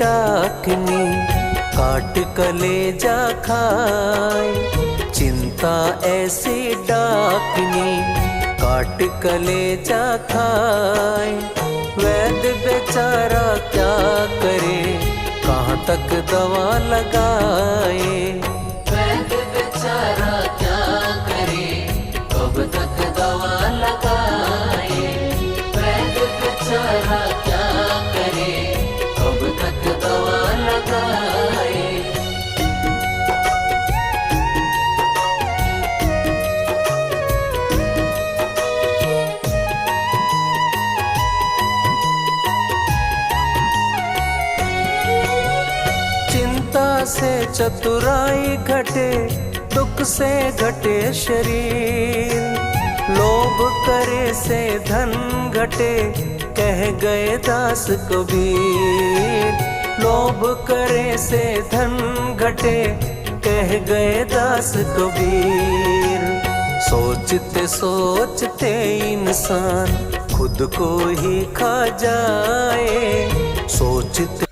डाकनी काट कलेजा खाए। चिंता ऐसी डाकनी काट कलेजा खाए। वैद्य बेचारा क्या करे, कहाँ तक दवा लगाए। वैद्य बेचारा क्या करे, कब तक दवा लगाए। वैद्य बेचारा क्या करे, कब तक दवा लगाए। चिंता से चतुराई घटे, दुख से घटे शरीर। लोभ करे से धन घटे, कह गए दास कबीर। लोभ करे से धन घटे, कह गए दास कबीर। सोचते सोचते इंसान खुद को ही खा जाए। सोचते